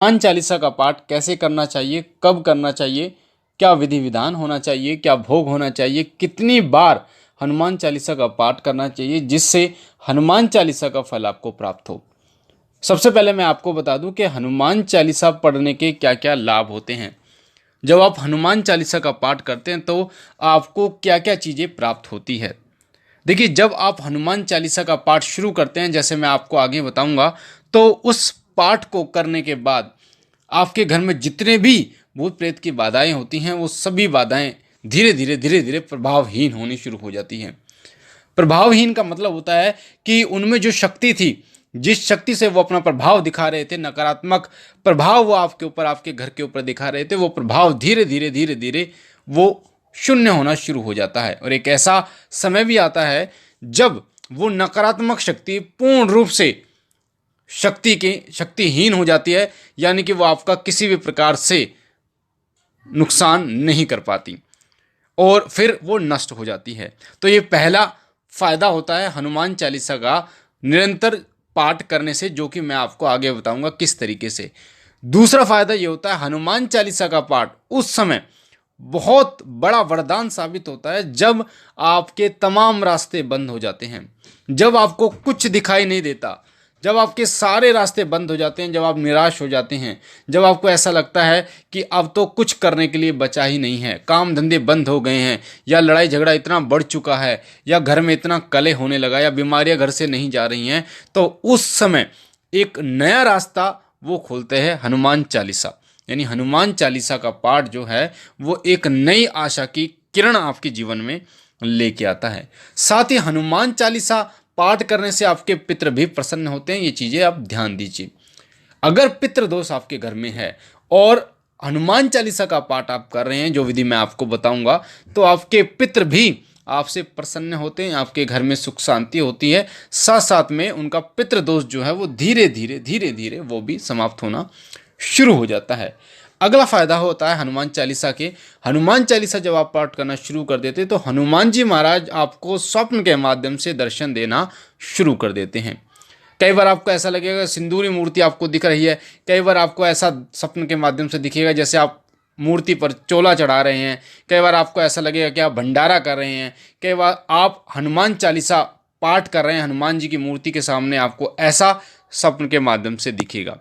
हनुमान चालीसा का पाठ कैसे करना चाहिए, कब करना चाहिए, क्या विधि विधान होना चाहिए, क्या भोग होना चाहिए, कितनी बार हनुमान चालीसा का पाठ करना चाहिए जिससे हनुमान चालीसा का फल आपको प्राप्त हो। सबसे पहले मैं आपको बता दूं कि हनुमान चालीसा पढ़ने के क्या क्या लाभ होते हैं। जब आप हनुमान चालीसा का पाठ करते हैं तो आपको क्या क्या चीज़ें प्राप्त होती है। देखिए, जब आप हनुमान चालीसा का पाठ शुरू करते हैं, जैसे मैं आपको आगे बताऊंगा, तो उस पाठ को करने के बाद आपके घर में जितने भी भूत प्रेत की बाधाएं होती हैं वो सभी बाधाएं धीरे धीरे प्रभावहीन होनी शुरू हो जाती हैं। प्रभावहीन का मतलब होता है कि उनमें जो शक्ति थी, जिस शक्ति से वो अपना प्रभाव दिखा रहे थे, नकारात्मक प्रभाव वो आपके ऊपर, आपके घर के ऊपर दिखा रहे थे, वो प्रभाव धीरे धीरे वो शून्य होना शुरू हो जाता है। और एक ऐसा समय भी आता है जब वो नकारात्मक शक्ति पूर्ण रूप से शक्तिहीन हो जाती है, यानी कि वो आपका किसी भी प्रकार से नुकसान नहीं कर पाती और फिर वो नष्ट हो जाती है। तो ये पहला फायदा होता है हनुमान चालीसा का निरंतर पाठ करने से, जो कि मैं आपको आगे बताऊंगा किस तरीके से। दूसरा फायदा ये होता है हनुमान चालीसा का पाठ उस समय बहुत बड़ा वरदान साबित होता है जब आपके तमाम रास्ते बंद हो जाते हैं, जब आपको कुछ दिखाई नहीं देता, जब आपके सारे रास्ते बंद हो जाते हैं, जब आप निराश हो जाते हैं, जब आपको ऐसा लगता है कि अब तो कुछ करने के लिए बचा ही नहीं है, काम धंधे बंद हो गए हैं, या लड़ाई झगड़ा इतना बढ़ चुका है, या घर में इतना कलह होने लगा, या बीमारियां घर से नहीं जा रही हैं, तो उस समय एक नया रास्ता वो खोलते हैं हनुमान चालीसा। यानी हनुमान चालीसा का पाठ जो है वो एक नई आशा की किरण आपके जीवन में लेके आता है। साथ ही हनुमान चालीसा पाठ करने से आपके पितृ भी प्रसन्न होते हैं। ये चीज़ें आप ध्यान दीजिए। अगर पितृ दोष आपके घर में है और हनुमान चालीसा का पाठ आप कर रहे हैं, जो विधि मैं आपको बताऊंगा, तो आपके पितृ भी आपसे प्रसन्न होते हैं, आपके घर में सुख शांति होती है। साथ साथ में उनका पितृ दोष जो है वो धीरे धीरे वो भी समाप्त होना शुरू हो जाता है। अगला फायदा होता है हनुमान चालीसा के। हनुमान चालीसा जब आप पाठ करना शुरू कर देते तो हनुमान जी महाराज आपको स्वप्न के माध्यम से दर्शन देना शुरू कर देते हैं। कई बार आपको ऐसा लगेगा सिंदूरी मूर्ति आपको दिख रही है, कई बार आपको ऐसा स्वप्न के माध्यम से दिखेगा जैसे आप मूर्ति पर चोला चढ़ा रहे हैं, कई बार आपको ऐसा लगेगा कि आप भंडारा कर रहे हैं, कई बार आप हनुमान चालीसा पाठ कर रहे हैं, हनुमान जी की मूर्ति के सामने आपको ऐसा स्वप्न के माध्यम से दिखेगा।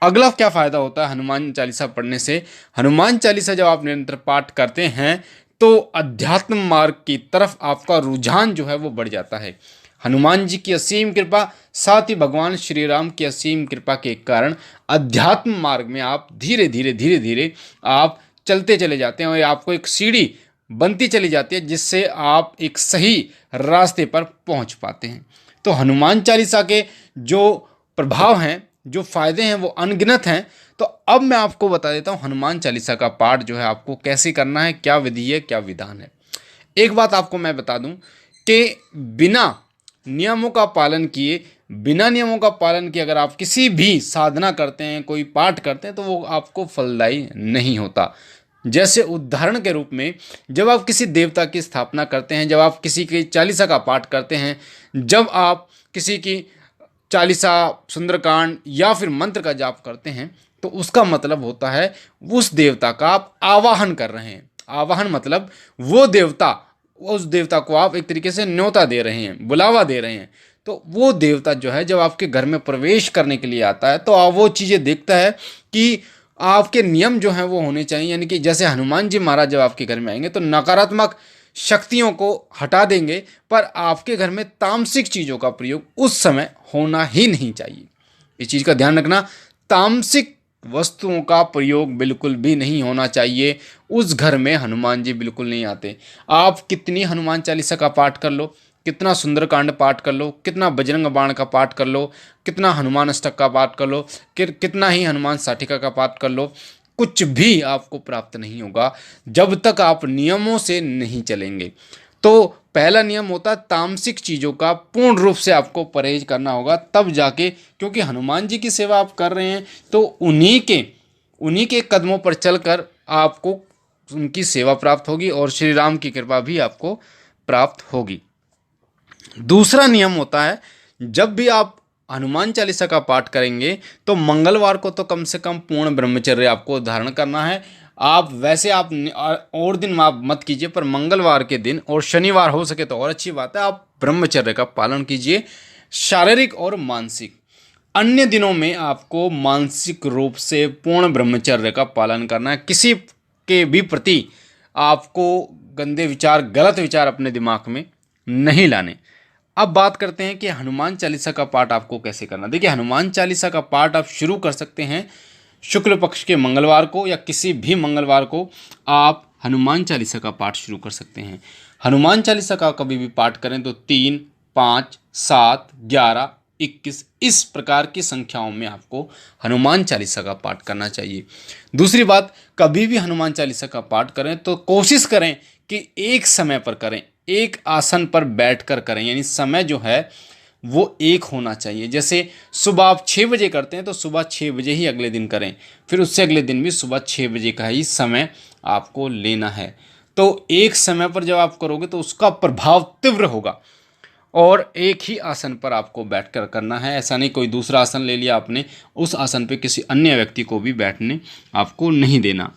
अगला क्या फ़ायदा होता है हनुमान चालीसा पढ़ने से? हनुमान चालीसा जब आप निरंतर पाठ करते हैं तो अध्यात्म मार्ग की तरफ आपका रुझान जो है वो बढ़ जाता है। हनुमान जी की असीम कृपा, साथ ही भगवान श्री राम की असीम कृपा के कारण अध्यात्म मार्ग में आप धीरे धीरे आप चलते चले जाते हैं और आपको एक सीढ़ी बनती चली जाती है जिससे आप एक सही रास्ते पर पहुंच पाते हैं। तो हनुमान चालीसा के जो प्रभाव हैं, जो फायदे हैं, वो अनगिनत हैं। तो अब मैं आपको बता देता हूँ हनुमान चालीसा का पाठ जो है आपको कैसे करना है, क्या विधि है, क्या विधान है। एक बात आपको मैं बता दूं कि बिना नियमों का पालन किए, बिना नियमों का पालन किए अगर आप किसी भी साधना करते हैं, कोई पाठ करते हैं, तो वो आपको फलदायी नहीं होता। जैसे उदाहरण के रूप में, जब आप किसी देवता की स्थापना करते हैं, जब आप किसी की चालीसा का पाठ करते हैं, जब आप किसी की चालीसा, सुंदरकांड या फिर मंत्र का जाप करते हैं, तो उसका मतलब होता है उस देवता का आप आवाहन कर रहे हैं। आवाहन मतलब वो देवता, उस देवता को आप एक तरीके से न्योता दे रहे हैं, बुलावा दे रहे हैं। तो वो देवता जो है जब आपके घर में प्रवेश करने के लिए आता है तो आप वो चीज़ें देखता है कि आपके नियम जो हैं वो होने चाहिए। यानी कि जैसे हनुमान जी महाराज जब आपके घर में आएंगे तो नकारात्मक शक्तियों को हटा देंगे, पर आपके घर में तामसिक चीज़ों का प्रयोग उस समय होना ही नहीं चाहिए। इस चीज़ का ध्यान रखना, तामसिक वस्तुओं का प्रयोग बिल्कुल भी नहीं होना चाहिए। उस घर में हनुमान जी बिल्कुल नहीं आते। आप कितनी हनुमान चालीसा का पाठ कर लो, कितना सुंदरकांड पाठ कर लो, कितना बजरंग बाण का पाठ कर लो, कितना हनुमान अष्टक का पाठ कर लो, कितना ही हनुमान साटिका का पाठ कर लो, कुछ भी आपको प्राप्त नहीं होगा जब तक आप नियमों से नहीं चलेंगे। तो पहला नियम होता है तामसिक चीज़ों का पूर्ण रूप से आपको परहेज करना होगा, तब जाके, क्योंकि हनुमान जी की सेवा आप कर रहे हैं तो उन्हीं के कदमों पर चलकर आपको उनकी सेवा प्राप्त होगी और श्री राम की कृपा भी आपको प्राप्त होगी। दूसरा नियम होता है, जब भी आप हनुमान चालीसा का पाठ करेंगे तो मंगलवार को तो कम से कम पूर्ण ब्रह्मचर्य आपको धारण करना है। आप वैसे आप और दिन आप मत कीजिए, पर मंगलवार के दिन और शनिवार हो सके तो और अच्छी बात है, आप ब्रह्मचर्य का पालन कीजिए, शारीरिक और मानसिक। अन्य दिनों में आपको मानसिक रूप से पूर्ण ब्रह्मचर्य का पालन करना है। किसी के भी प्रति आपको गंदे विचार, गलत विचार अपने दिमाग में नहीं लाने। अब बात करते हैं कि हनुमान चालीसा का पाठ आपको कैसे करना। देखिए, हनुमान चालीसा का पाठ आप शुरू कर सकते हैं शुक्ल पक्ष के मंगलवार को, या किसी भी मंगलवार को आप हनुमान चालीसा का पाठ शुरू कर सकते हैं। हनुमान चालीसा का कभी भी पाठ करें तो 3, 5, 7, 11, 21 इस प्रकार की संख्याओं में आपको हनुमान चालीसा का पाठ करना चाहिए। दूसरी बात, कभी भी हनुमान चालीसा का पाठ करें तो कोशिश करें कि एक समय पर करें, एक आसन पर बैठकर करें, यानी समय जो है वो एक होना चाहिए। जैसे सुबह आप 6 बजे करते हैं तो सुबह 6 बजे ही अगले दिन करें, फिर उससे अगले दिन भी सुबह 6 बजे का ही समय आपको लेना है। तो एक समय पर जब आप करोगे तो उसका प्रभाव तीव्र होगा, और एक ही आसन पर आपको बैठकर करना है। ऐसा नहीं कोई दूसरा आसन ले लिया आपने, उस आसन पे किसी अन्य व्यक्ति को भी बैठने आपको नहीं देना।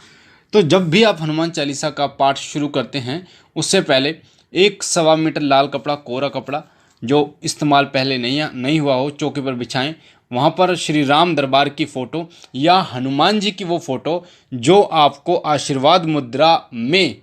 तो जब भी आप हनुमान चालीसा का पाठ शुरू करते हैं उससे पहले 1 मीटर लाल कपड़ा, कोरा कपड़ा जो इस्तेमाल पहले नहीं हुआ हो, चौकी पर बिछाएं। वहाँ पर श्री राम दरबार की फ़ोटो या हनुमान जी की वो फ़ोटो जो आपको आशीर्वाद मुद्रा में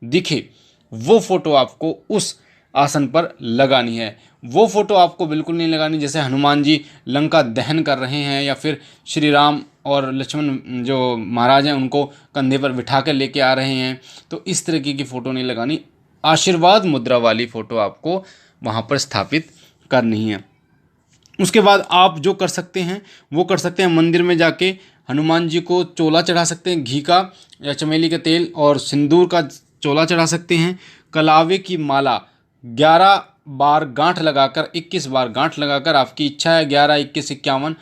दिखे, वो फ़ोटो आपको उस आसन पर लगानी है। वो फ़ोटो आपको बिल्कुल नहीं लगानी जैसे हनुमान जी लंका दहन कर रहे हैं, या फिर श्री राम और लक्ष्मण जो महाराज हैं उनको कंधे पर बिठा कर लेके आ रहे हैं, तो इस तरीके की फ़ोटो नहीं लगानी। आशीर्वाद मुद्रा वाली फ़ोटो आपको वहाँ पर स्थापित करनी है। उसके बाद आप जो कर सकते हैं वो कर सकते हैं, मंदिर में जाके हनुमान जी को चोला चढ़ा सकते हैं, घी का या चमेली का तेल और सिंदूर का चोला चढ़ा सकते हैं। कलावे की माला 11 बार गांठ लगाकर, 21 बार गांठ लगाकर, आपकी इच्छा है 11, 21, 51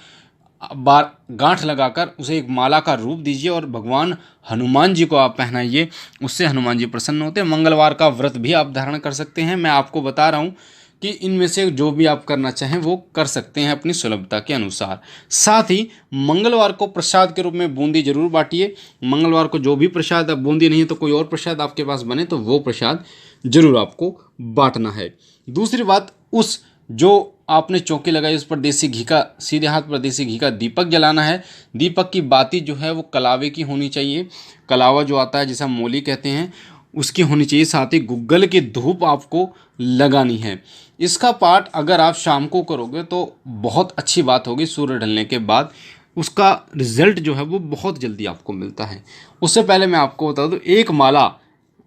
बार गांठ लगाकर उसे एक माला का रूप दीजिए और भगवान हनुमान जी को आप पहनाइए। उससे हनुमान जी प्रसन्न होते हैं। मंगलवार का व्रत भी आप धारण कर सकते हैं। मैं आपको बता रहा हूँ कि इनमें से जो भी आप करना चाहें वो कर सकते हैं अपनी सुलभता के अनुसार। साथ ही मंगलवार को प्रसाद के रूप में बूंदी जरूर बांटिए। मंगलवार को जो भी प्रसाद, अब बूंदी नहीं तो कोई और प्रसाद आपके पास बने तो वो प्रसाद जरूर आपको बांटना है। दूसरी बात, उस जो आपने चौकी लगाई उस पर देसी घी का, सीधे हाथ पर देसी घी का दीपक जलाना है। दीपक की बाती जो है वो कलावे की होनी चाहिए। कलावा जो आता है जिसे हम मोली कहते हैं उसकी होनी चाहिए। साथ ही गुग्गल की धूप आपको लगानी है। इसका पाठ अगर आप शाम को करोगे तो बहुत अच्छी बात होगी। सूर्य ढलने के बाद उसका रिजल्ट जो है वो बहुत जल्दी आपको मिलता है। उससे पहले मैं आपको बता दूं, एक माला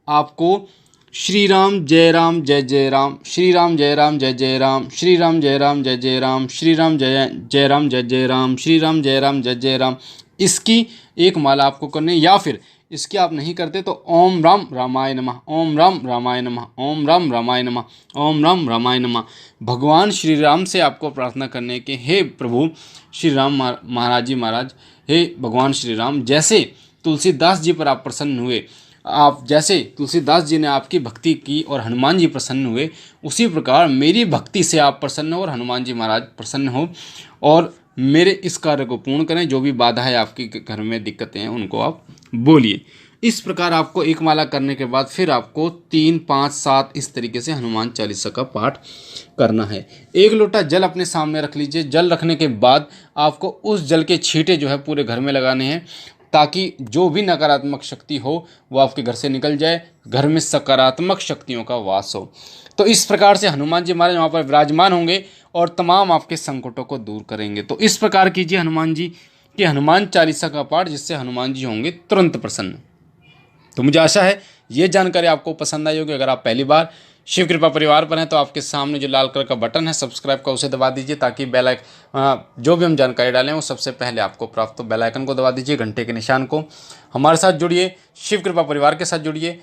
आपको श्री राम जय राम जय जय राम, श्री राम जय राम जय जय राम, श्री राम जय राम जय जय राम, श्री राम जय जय राम जय जय राम, श्री राम जय राम जय जय राम, इसकी एक माला आपको करनी है। या फिर इसकी आप नहीं करते तो ओम राम रामाय नमः, ओम राम रामाय नमः, ओम राम रामाय नमः, ओम राम रामाय नमः। भगवान श्री राम से आपको प्रार्थना करने के, हे प्रभु श्री राम महाराज जी महाराज, हे भगवान श्री राम, जैसे तुलसीदास जी पर आप प्रसन्न हुए, आप जैसे तुलसीदास जी ने आपकी भक्ति की और हनुमान जी प्रसन्न हुए, उसी प्रकार मेरी भक्ति से आप प्रसन्न हो और हनुमान जी महाराज प्रसन्न हो और मेरे इस कार्य को पूर्ण करें। जो भी बाधाएं आपके घर में दिक्कतें हैं उनको आप बोलिए। इस प्रकार आपको एक माला करने के बाद फिर आपको 3, 5, 7 इस तरीके से हनुमान चालीसा का पाठ करना है। 1 लोटा जल अपने सामने रख लीजिए। जल रखने के बाद आपको उस जल के छींटे जो है पूरे घर में लगाने हैं, ताकि जो भी नकारात्मक शक्ति हो वो आपके घर से निकल जाए, घर में सकारात्मक शक्तियों का वास हो। तो इस प्रकार से हनुमान जी महाराज वहाँ पर विराजमान होंगे और तमाम आपके संकटों को दूर करेंगे। तो इस प्रकार कीजिए हनुमान जी की हनुमान चालीसा का पाठ, जिससे हनुमान जी होंगे तुरंत प्रसन्न। तो मुझे आशा है ये जानकारी आपको पसंद आई होगी। अगर आप पहली बार शिव कृपा परिवार पर हैं तो आपके सामने जो लाल कलर का बटन है सब्सक्राइब का, उसे दबा दीजिए ताकि बेल आइकन, जो भी हम जानकारी डालें वो सबसे पहले आपको प्राप्त हो। बेल आइकन को दबा दीजिए, घंटे के निशान को। हमारे साथ जुड़िए, शिव कृपा परिवार के साथ जुड़िए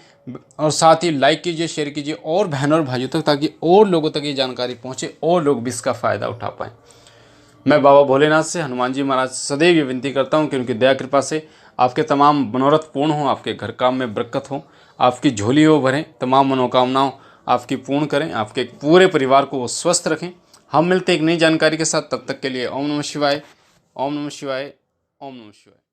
और साथ ही लाइक कीजिए, शेयर कीजिए और बहनों और भाइयों तक, ताकि और लोगों तक ये जानकारी पहुँचे और लोग भी इसका फ़ायदा उठा पाएँ। मैं बाबा भोलेनाथ से, हनुमान जी महाराज सदैव ये विनती करता हूँ कि उनकी दया कृपा से आपके तमाम मनोरथ पूर्ण हों, आपके घर काम में बरकत हो, आपकी झोली हो भरें, तमाम मनोकामनाओं आपकी पूर्ण करें, आपके पूरे परिवार को वो स्वस्थ रखें, हम मिलते हैं एक नई जानकारी के साथ, तब तक के लिए ओम नमः शिवाय, ओम नमः शिवाय, ओम नमः शिवाय।